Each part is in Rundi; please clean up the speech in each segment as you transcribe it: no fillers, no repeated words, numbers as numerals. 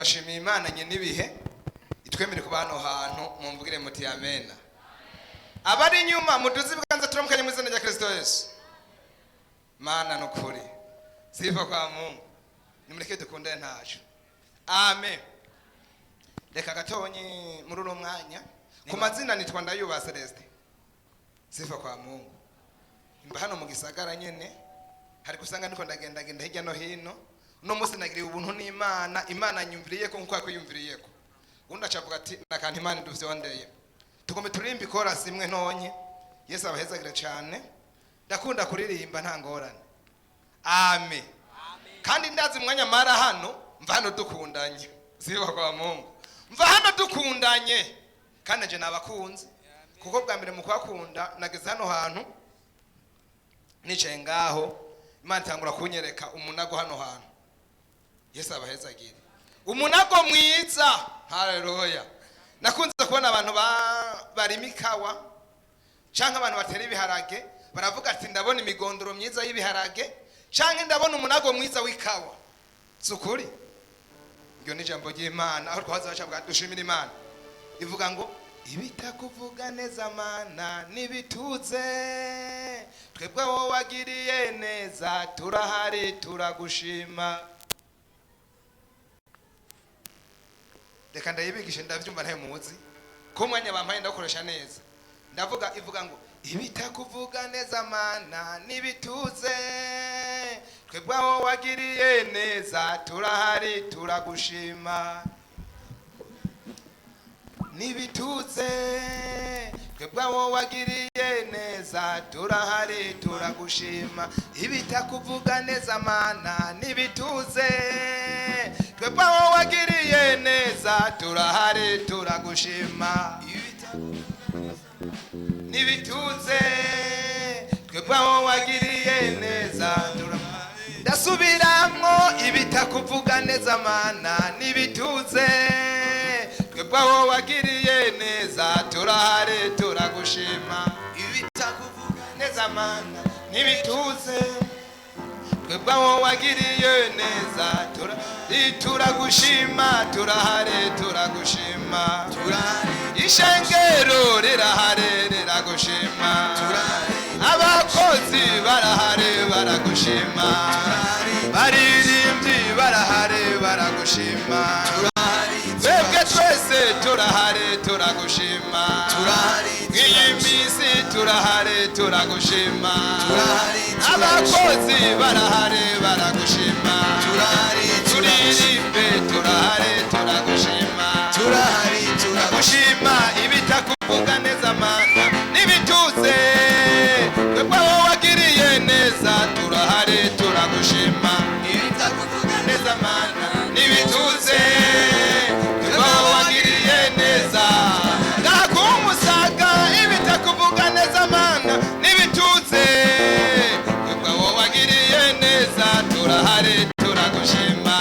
Ashimiye Imana nyine ibihe itwemere kuba hano hantu mumvugire muti amen. Abari inyuma muduzi biganza turamukanye mu izina rya Kristo Yesu. Mana nukuri sifa kwa Mungu nimureke dukunde ntacu. Amen. Reka gatonyi muri uno mwanya ku mazina nitwa Ndayuba Celeste. Sifa kwa Mungu. Imba hano mu gisagara nyene hari kusanga niko ndagenda hirya no hino. No musi nagiriye ubuntu n'Imana, Imana nyumviriye ko nkuko yakuyumviriye ko. Undi acavuga ati nakantu Imana duvyondeye. Tugombe turimba ikora simwe ntonye. Yesu abahezagire cyane. Ndakunda kuririmba nta ngorane. Amen. Kandi ndazi mwanya mara hano mva hano dukundanye. Siba kwa Mungu. Mva hano dukundanye. Kandi je nabakunze. Kuko bwa mbere mu kwakunda nageze hano hantu nicaye ngaho Imana tangura kunyereka umunago hano hantu. Yesu abahezagire. Umunago mwiza. Haleluya. Nakunze kubona abantu barimikawa canke abantu batera ibiharage baravuga ati ndabona imigondoro myiza y'ibiharage canke ndabona umunago mwiza w'ikawa. Sukuri. Iyo ni jambo ry'Imana aho twaza bacabwa dushimira Imana. Ivuga ngo ibitakuvuga neza Mana nibituze twebwe wowe wagiriye neza turahari turagushima. Reka ndayibigishe ndavyumva ntaye muzi ko mwanya bampaye ndakoresha neza. Ndavuga ivuga ngo ibitakuvuga neza Mana nibituze twebwe wowe wagiriye neza turahari turagushima. Nibituze twebwe wowe wagiriye neza turahari turagushima. Ibitakuvuga neza Mana nibituze twebwe wowe wagiriye neza turahari turagushima. Nibituze twebwe wowe wagiriye neza ndasubiramwo ibitakuvuga neza Mana nibituze twebwe wowe wagiriye neza turahari turagushima. Ibitakuvuga neza Mana nibituze twebwe wowe wagiriye neza turagushima turahari turagushima. Ishengero rirahari riragushima. Abakozi barahari baragushima. Baririmbyi barahari baragushima. Twebwe twese turahari turagushima. Iyi minsi turahari turagushima. Abakozi barahari baragushima. Turirimbe turahari turagushima. Turagushima ibitakuvuga neza Mana nibituze twebwe wowe wagiriye neza turahari turagushima. Ibitakuvuga neza Mana nibituze twebwe wowe wagiriye neza ndakumusaga. Ibitakuvuga neza Mana nibituze twebwe wowe wagiriye neza turahari turagushima.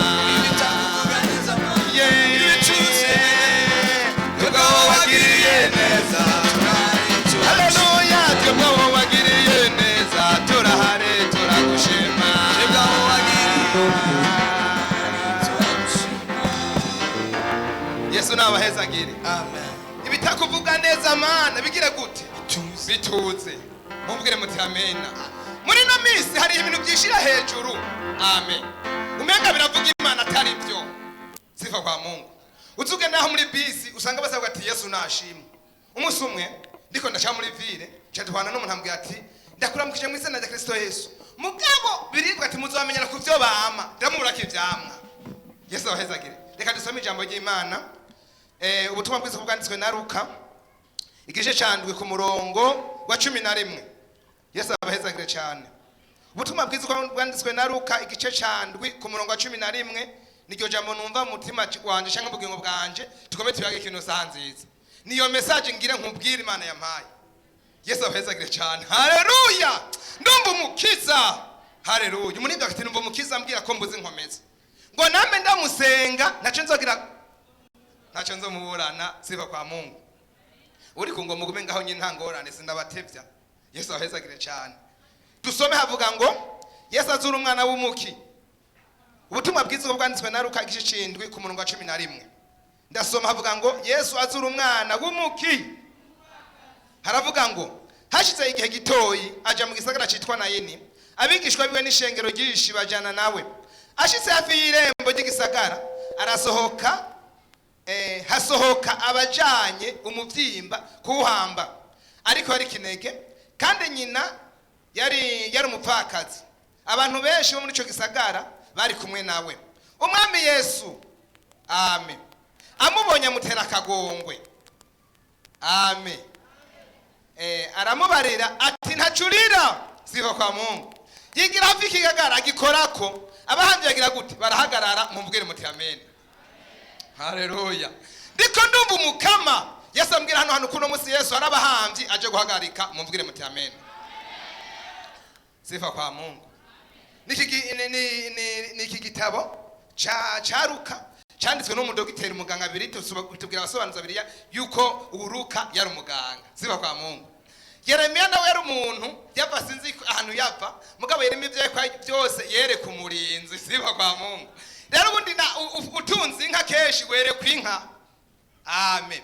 Haleluya twebwe wowe wagiriye neza turahari turagushima. Yesu nabahezagire. Amen. Ibitakuvuga neza Mana bigire gute? Bituze. Mumvugire muti amen. Muri no misi hari ibintu byishira hejuru. Amen. Umenga biravuga Imana atari byo. Sifa kwa Mungu. Uzuge naho muri bisi usanga basabwa ati Yesu nashimwe. Umunsi umwe ndiko ndacha muri ville cyadwana n'umuntu ambwiye ati ndakuramukije mu izina rya Kristo Yesu. Mugabo biribwa ati muzamenyera ku byo bama ndamubura kivyamwa. Yesu abahezagire. Reka dusome ijambo ry'Imana. Ubutumwa bwiza bwanditswe na Luka igice cyandwi ku murongo wa 11. Yesu abahezagire cyane. Ubutumwa bwiza bwanditswe na Luka igice cyandwi ku murongo wa 11 niryo jambo numva mu mutima wanje cyangwa bugingo bwanje tugome tuyage ikintu sanziza. Niyo message ngira nkubwira Imana yampaye. Yesu abahezagire cyane. Haleluya. Ndumva umukiza. Haleluya. Umunindi akati ndumva umukiza ambwira ko mbuze inkomeza. Ngo nambe ndamusenga naco nzogira naco nzomuburana siva kwa Mungu. Uri ku ngoma gume ngaho nyine ntangorane sindabatevya. Yesu abahezagire cyane. Dusome havuga ngo Yesu azura umwana w'umuki ubutumwa bwiza bwanditswe na Luka igice c'indwi ku murongo wa 11 ndasoma havuga ngo Yesu azura umwana w'umuki. Haravuga ngo hashize igihe gitoyi aja mu gisagara citwa Nayini, abigishwa biwe n'ishengero ryinshi bajana nawe. Ashitse hafi y'irembo ry'igisagara arasohoka, hasohoka abajanye umuvyimba kuhamba, ariko ari kinege, kandi nyina yari umupfakazi. Abantu benshi bo muri ico gisagara bari kumwe nawe. Umwami Yesu, amen, amubonye amutera akagongwe, amen, aramubarira ati ntacurira, siho kwa Mungu. Yigira hafi ikigagara agikorako, abahamvye bagira gute? Barahagarara, mumubwire muti amen. Haleluya. Ndiko ndumva umukama Yesu ambwira hano kuno musi Yesu arabahamvye aje guhagarika, mumubwire muti amen. Sifa kwa Mungu. Niki gitabo cha Luka cyanditswe n'umudogiteri muganga abiri, tubwira abasobanuza biriya yuko uruka yari umuganga. Sifa kwa Mungu. Yeremiya nawe yari umuntu yava sinzi ahantu yava, mugabo Yeremiya ibyo byose yereka umurinzi. Sifa kwa Mungu. Rero ubundi utunzi inka keshi werekwa inka, amen.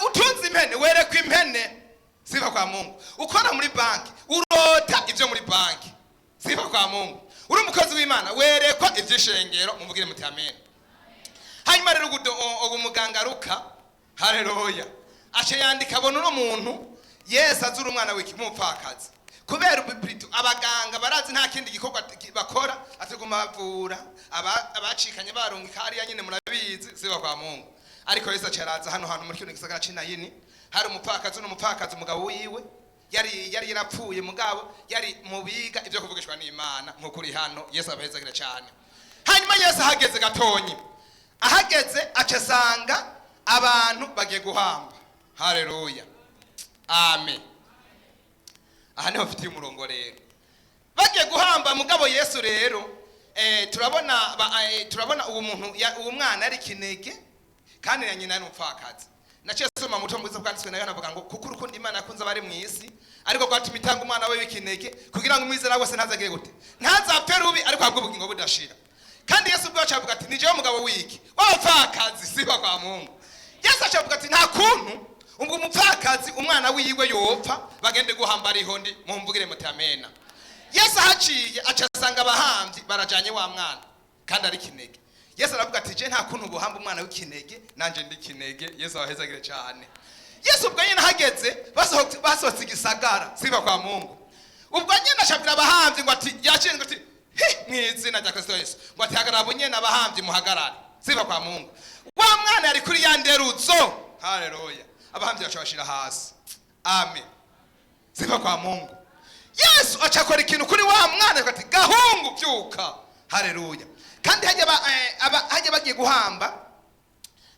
Utunzi impene werekwa impene. Sifa kwa Mungu. Ukora muri banki urota ibyo muri banki. Sifa kwa Mungu. Uri umukozi w'Imana werekwa ivy'ishengero, mumubwire muti amen. Hanyuma rero ubu muganga Luka, haleluya, ace yandika abona uno muntu Yesu azura umwana w'iki mupfakazi. Kubera ubibrito abaganga barazi nta kindi gikorwa bakora ateguma bavura abacikanye barungika hariya nyine murabizi. Sifa kwa Mungu. Ariko Yesu acaraza hano hantu muri kino gisagara c'Inayini, hari umupfakazi n'umupfakazi umugabo wiwe yari yarapfuye, mugabo yari mubiga ibyo kuvugishwa n'Imana nk'ukuri hano. Yesu abahezagira cyane. Hanyuma Yesu ahageze gatonyi, ahageze acasanga abantu bagiye guhamba. Haleluya, amen. Aha niho mfitiye umurongo rero, bagiye guhamba. Mugabo Yesu rero turabona uwo muntu uwo mwana ari kinege, kandi na nyina ari umupfakazi. Naciye soma muto mwiza bwanditswe nayo navuga ngo kuko urukundo Imana yakunze abari mu isi, ariko kwatuma itanga umwana we w'ikinege kugira ngo umwizera wese ntazagire gute, ntazapfe rubi, ariko ahubwo ubugingo budashira. Kandi Yesu ubwo acavuga ati nije umugabo w'iki w'abapfakazi. Sifa kwa Mungu. Yesu acavuga ati nta kuntu ubwo umupfakazi umwana wiwe yopfa bagende guhamba ariho ndi, mumvugire muti amen. Yesu haciye acasanga abahamvyi barajanye wa mwana kandi ari kinege. Yesu aravuga ati je nta kuntu buhamba umwana w'ikinege, nanje ndi kinege. Yesu abahezagire cyane. Yesu ubwo nyine hageze basohotse igisagara. Sifa kwa Mungu. Ubwo nyine ashabira abahamvyi ngo ati yacinze ati mwizina rya Kristo Yesu ngo ati hagarara nyine abahamvyi muhagarare. Sifa kwa Mungu. Wa mwana yari kuri yanderuzo. Haleluya. Abahamvyi bashobashira hasi, amen. Sifa kwa Mungu. Yesu acakora ikintu kuri wa mwana ati gahungu byuka. Haleluya. Kandi hajya bagiye guhamba,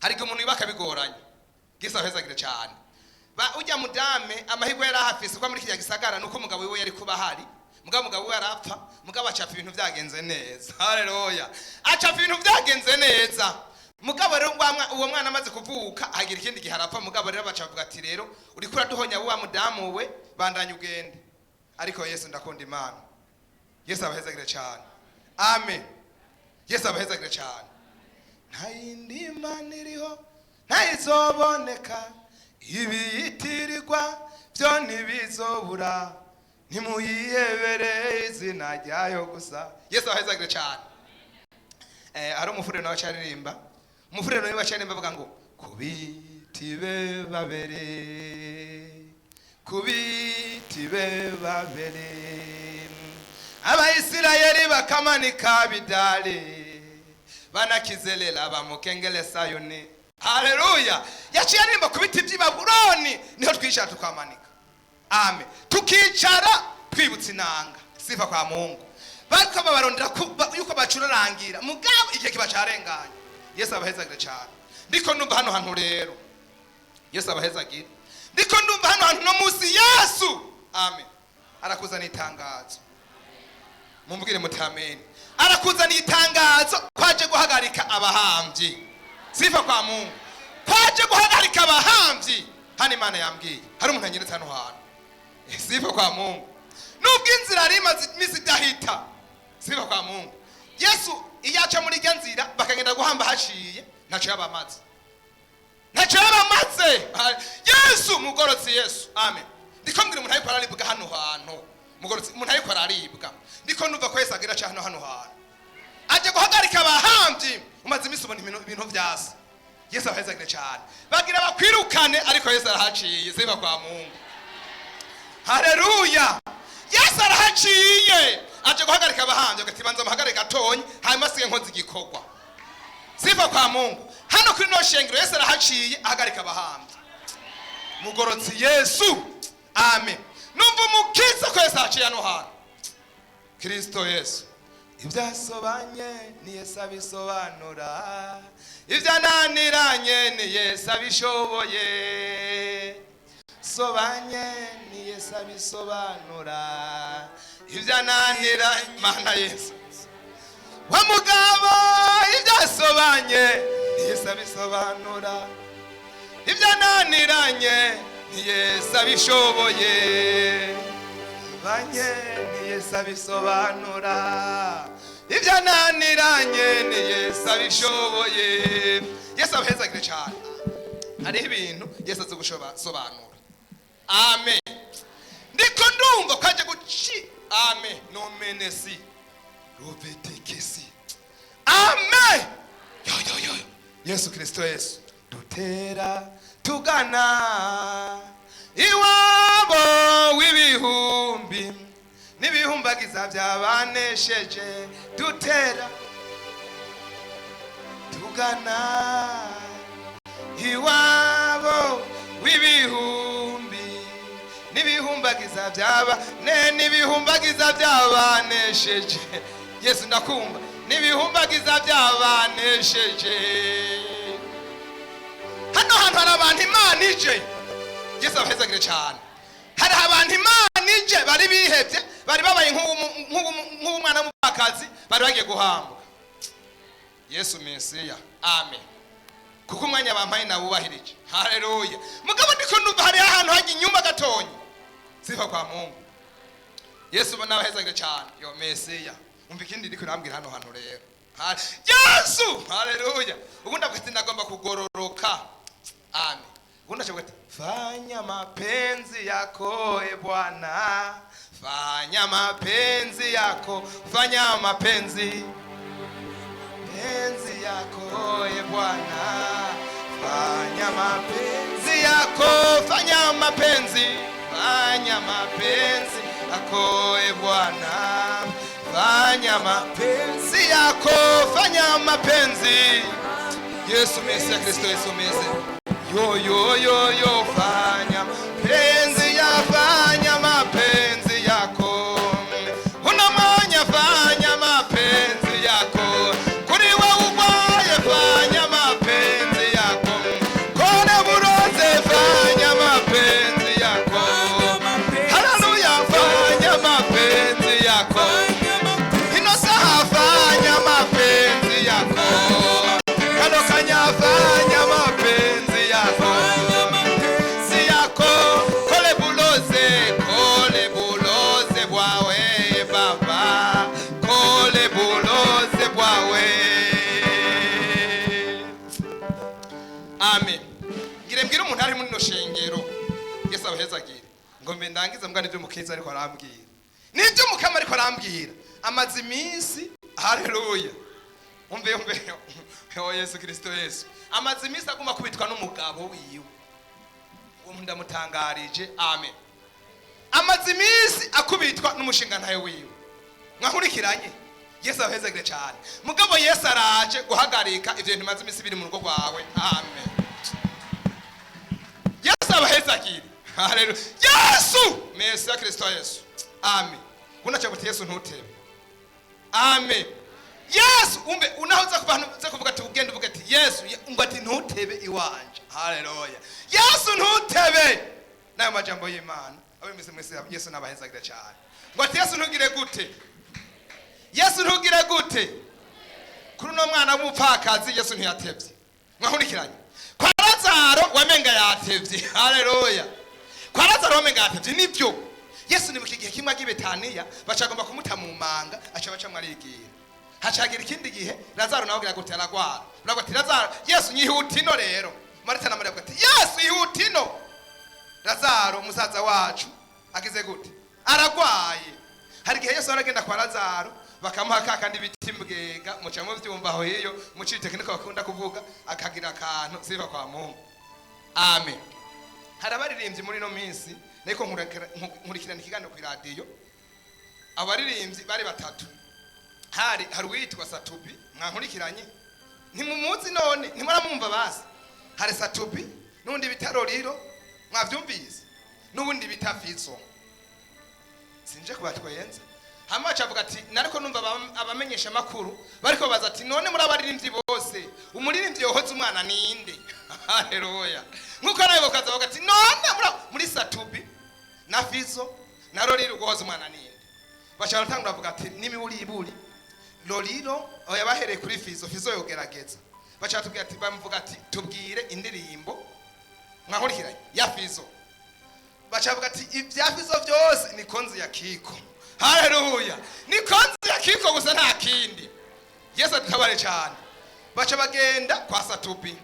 hari umuntu yibaka bigoranye. Yesu ahezagire cyane. Ujya mudame amahirwe yari ahafise kwa muri kiriya gisagara nuko umugabo wiwe yari kuba hari, mugabo we yarapfa, mugabo acafa ibintu byagenze neza. Haleluya. Acafa ibintu byagenze neza. Mugabo rero uwo mwana amaze kuvuka hagira ikindi gihe arapfa. Mugabo rero bacavuga ati rero uri kura duhonya wa mudamu we, bandanye ugende. Ariko Yesu ndakunda Imana. Yesu abahezagire cyane, amen. Yesu abahezagire cyane. Nta yindi Imana iriho ntayizoboneka, ibiyitirirwa byo ntibizobura, nimuyihebere izina ryayo gusa. Yesu abahezagire cyane. Ari umufurero nawe cyaririmba, umufurero nawe cyaririmba avuga ngo kubitibe babere Abaisirayeli bakamanika bidale banakizelela bamukengelesa yone. Haleluya. Yaciye arimba kubiti by'Ibabuloni niho twishyira tukamanika, amen. Tukicara twibutse inanga. Sifa kwa Mungu. Bariko babarondera yuko bacurarangira, mugabo igihe kibacarenganye. Yesu abahezagire cyane. Ndiko ndumva hano hantu rero, Yesu abahezagire. Ndiko ndumva hano hantu no musi Yesu, amen, arakuzana itangazo. Mumvugire muti amen. Arakuzana itangazo kwaje guhagarika abahamvyi. Sifa kwa Mungu. Kwaje guhagarika abahamvyi. Hano Imana yambwiye hari umuntu anyeretse hano hantu. Sifa kwa Mungu. Nubwo inzira ari imaze imisi idahita. Sifa kwa Mungu. Yesu iyo aca muri irya nzira bakagenda guhamba haciye ntacyo yabamaze, ntacyo yabamaze. Yesu mugorotsi Yesu, amen. Ndiko mbwira umuntu ariko araribwa hano hantu, mugorotsi umuntu ariko araribwa, ndiko numva ko Yesu agira cyane hano hantu aje guhagarika abahambyi umaze iminsi ubona ibintu vyase. Yesu ahezagire cyane, bagira bakwirukane ariko Yesu arahaciye, ziba kwa Mungu. Haleluya. Yesu arahaciye aje guhagarika abahambyi, agati banza muhagarika tonye hanyuma sige nkozi gikorwa, ziva kwa Mungu. Hano kuri no shengero Yesu arahaciye ahagarika abahambyi, mugorotsi Yesu, amen. Numva umukiza ko Yesu ahaciye hano hantu, Kristo Yesu. Ibyasobanye ni Yesu abisobanura, ibyananiranye ni Yesu abishoboye. Sobanye ni Yesu abisobanura, ibyananiranye mana Yesu. Wa mugabo ibyasobanye ni Yesu abisobanura, ibyananiranye ni Yesu abishoboye. Banye ni Yesu abisobanura, ibyananiranye ni Yesu abishoboye. Yesu abahezagire cyane, hari ibintu Yesu azi gusobanura, amen. Ndiko ndumva kwaje guci, amen, no menesi rubetekesi, amen. Yo Yesu Kristo Yesu. Dutera tugana iwabo w'ibihumbi n'ibihumbagiza by'abanesheje, dutera tugana iwabo w'ibihumbi n'ibihumbagiza n'ibihumbagiza by'abanesheje. Yesu ndakumva, n'ibihumbagiza by'abanesheje. Hano hantu hari abantu Imana ije, Yesu abahezagire cyane. Hari abantu Imana ije bari bihebye, bari babaye nk'umwana w'umupfakazi, bari bagiye guhamba. Yesu Mesiya, amen. Kuko umwanya bampaye nawubahirije, haleluya. Mugabo ndiko ndumva hari ahantu hagiye inyuma gatonye, ziva kwa Mungu. Yesu banabahezagire cyane, yo Mesiya. Umva ikindi ndiko nambwira hano hantu rero, Yesu, haleluya. Ubu ndavuga ndagomba kugororoka, amen. Ubu ndavuga ati fanya mapenzi yako e Bwana, fanya mapenzi yako, fanya mapenzi yako e Bwana, fanya mapenzi yako, fanya mapenzi yako e Bwana, fanya mapenzi yako, fanya mapenzi. Yesu Mesiya, Kristo Yesu Mesiya. Yo fanya mapenzi yako, unamanya fanya mapenzi yako, kuri wewe ubaye fanya mapenzi yako, kone buroze fanya mapenzi yako, haleluya fanya mapenzi yako, inosaha fanya mapenzi yako, kano kanya fanya mapenzi yako, si yako, kole buloze bwawe baba, kole buloze bwawe, amen. Ngire umuntu ari muri no shengero, Yesu abahezagire, ngo mbe ndangiza mbwa nivyo mukiza ariko arambwira, nivyo mukama ariko arambwira amazi iminsi, haleluya. Umve yo Yesu Kristo Yesu, amazi iminsi aguma kubitwa n'umugabo wiwe, uwo ndamutangarije, amen. Amazi iminsi akubitwa n'umushinga ntayo wiwe, mwakurikiranye. Yesu abahezagire cyane. Mugabo Yesu araje guhagarika ivyo bintu maze iminsi biri mu rugo rwawe, amen. Yesu abahezagire, haleluya. Yesu Mesiya Kristo Yesu, amen. Unacha kuti Yesu ntutebe, amen. Yesu umbe unahoza kuvuga ati ugende uvuga ati Yesu ngo ati ntutebe iwanje, haleluya. Yesu ntutebe, nayo majambo y'Imana abemeze mwese. Yesu nabahezagire cyane, ngo ati Yesu ntugire gute, Yesu ntugire gute. Kuri no mwana w'umupfakazi Yesu ntiyatevye, mwahurikiranye. Kwa Lazaro wamenga yatevye, haleluya. Kwa Lazaro wamenga yatevye, nibyo Yesu ni mu kigihe kimwe agibetaniya bacagomba kumuta mu manga, aca baca mwarigira. hacagira ikindi gihe Lazaro nawe agira gute aragwara. Uravuga ati Lazaro, Yesu nyihuta ino rero. Marita na Maria ati Yesu yihuta ino. Lazaro musaza wacu agize gute? Aragwaye. Hari gihe Yesu aragenda kwa Lazaro bakamuha kandi biti mbwega muca mu byumva aho hiyo muciri tekiniko bakunda kuvuga akagira akantu siba kwa Mungu. Amen. Hari abaririmbyi muri no minsi niko nkurikirana ikiganiro ku radio. Abaririmbyi bari batatu. Hari witwa Satubi mwankurikiranye. Ntimumuzi none ntimuramumva basi. Hari Satubi nundi bitaroriro mwavyumvise. Nubundi bitafizo. Sinje kubatwenza. Hama acavuga ati nariko numva abamenyesha makuru bariko baza ati none muri abaririmbyi bose umuririmbyi yohoza umwana ninde? Haleluya. Nkuko nawe bakaza ati none muri Satubi na Fizo na Loliro guhoza umwana ninde? Bashaka tangura bavuga ati nimiburiburi Loliro yabahereye kuri Fizo yogerageza. Bashaka tubwira ati bamuvuga ati tubwire indirimbo mwankurikiranye ya Fizo. Bacavuga ati ibya Fizo byose ni konzi ya Kiko. Haleluya. Ni konzi ya Kiko gusa nta kindi. Yesu atabare cyane. Baca bagenda kwa Satubi.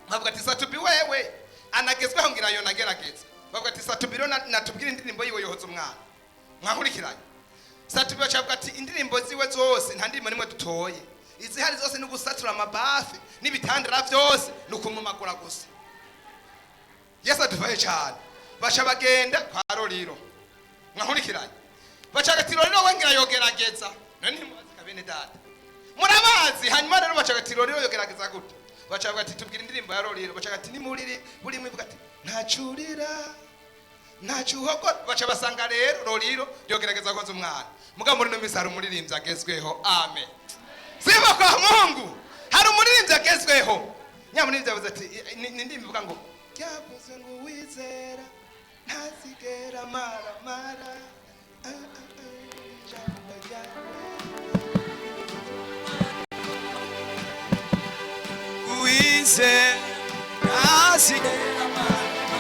Bavuga ati Satubi wewe anagezweho ngira yo nagerageza. Bavuga ati Satubi rero natubwira indirimbo yiwe yohoza umwana. Mwankurikiranye. Satubi bacavuga ati indirimbo ziwe zose nta ndimo nimwe dutoye. Izi hari zose nugusatura amabafi n'ibitandara byose nukumumagura gusa. Yesu adufaye cyane. Baca bagenda kwa Loliro. Mwankurikiranye. Baca ati Loliro wengira yogerageza. None ntimubazi kabene data. Murabazi hanyuma rero baca ati Loliro yogerageza gute? Baca ati tubwira indirimbo ya Loliro. Baca ati nimuriri buri mwivuga ati ntacurira ntacuhogo. Baca basanga rero Loliro yogerageza koza umwana. Muga muri no misari umuririmbyi agezweho. Amen. Siba kwa Mungu. Hari umuririmbyi agezweho. Nyamuririmbyi avuze ati ndimvuga ngo yavuze ngo wizera ntazigera mara wizera ntazigera mara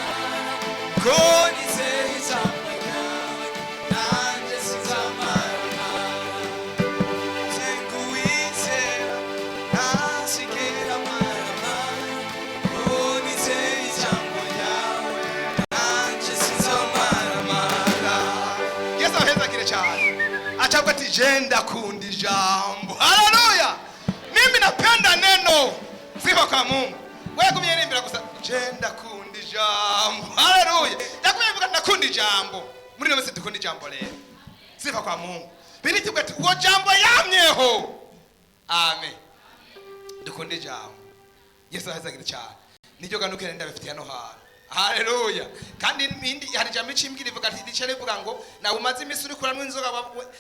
konize ijambo ryawe nanjye sinzamara wizera ntazigera mara konize ijambo ryawe nanjye sinzamara. Yesu ahezagire cyane. Achavuga ati jenda kundi jambo. Haleluya. Mimi napenda neno. Sifa kwa Mungu. Wewe kumyirimbira gusa jenda kundi jambo. Haleluya. Ndakuyevuga ndakundi jambo. Muri no dukundi jambo rero. Sifa kwa Mungu. Biriti bwati uwo jambo yamyeho. Amen. Dukundi jambo. Yesu ahezagire cyane. Nijyo ganukire ndabifitiye no hano. Haleluya. Kandi indi hari jambo cimbwira ivuga ati dicere ivuga ngo na umaze imisi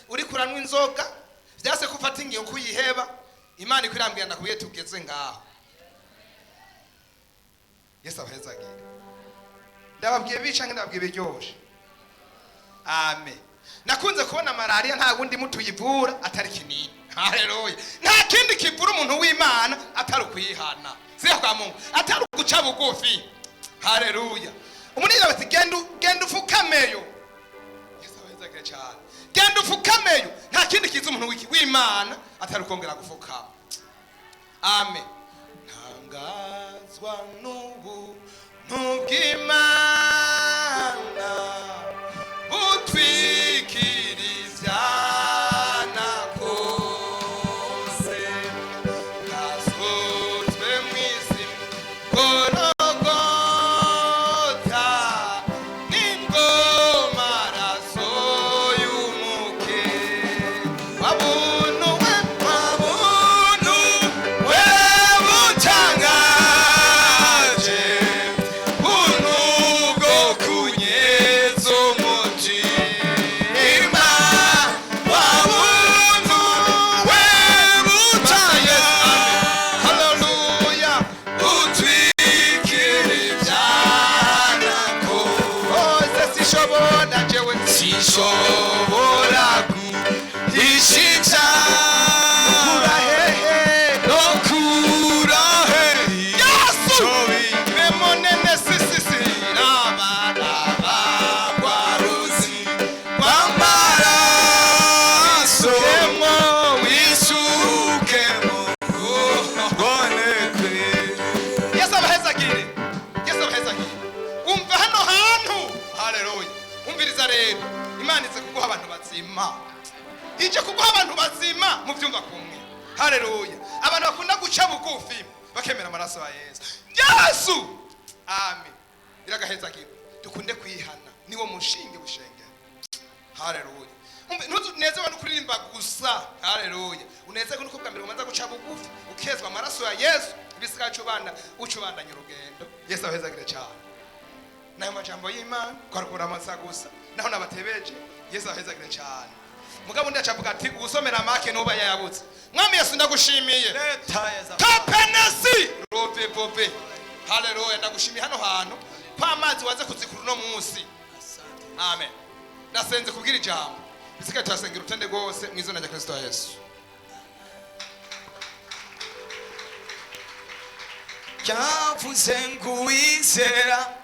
uri kuranwa inzoga byase kufata ingiyo kuyiheba Imana ikwirambwira ndakubiye tugeze ngaho. Yesu abahezagire. Ndababwiye bicange ndababwiye biryoshe. Amen. Nakunze kubona malaria nta wundi mutuyivura atari kinini. Haleluya. Nta kindi kivura umuntu w'Imana atari kwihana. Siya kwa Mungu. Atari guca bugufi. Haleluya. Umunira bati genda ufukameyo. Yesu abahezagire cyane. Genda ufukameyo. Nta kindi kiza umuntu w'Imana atari kongera gufukama. Amen. Ntangazwa n'ubu ntubw'Imana utwikiriza nakose kasotwe mwisi Golgotha n'ingoma raso y'umuke wabuntu we butangaje buntu imana ize kuguha abantu bazima, ije kuguha abantu bazima mu byumva kumwe. Haleluya. Abantu bakunda guca bugufi bakemera amaraso ya Yesu. Amen. Iragaheza kigo dukunde kwihana, niwo mushinge bushenge. Haleluya. Ntuneze abantu kuririmba gusa. Haleluya. Uneze ko nukubwa mbere umanza guca bugufi ukezwa amaraso ya Yesu, ibisigaye ucubandanya urugendo. Yesu ahezagire cyane. Nayo majambo y'Imana kwarukura amasa gusa naho nabatebeje. Yesu ahezagire cyane. Mugabo ndacavuga ati gusomera make nuba yayabutse. Mwami Yesu ndagushimiye. Kapenesi robe bobe. Haleluya. Ndagushimiye hano hantu pa amazi waze kuzikuru no munsi. Amen. Ndasenze kubwira ijambo. Bisika twasengera utende gose mu izina rya Kristo Yesu. Yavuze ngo wizera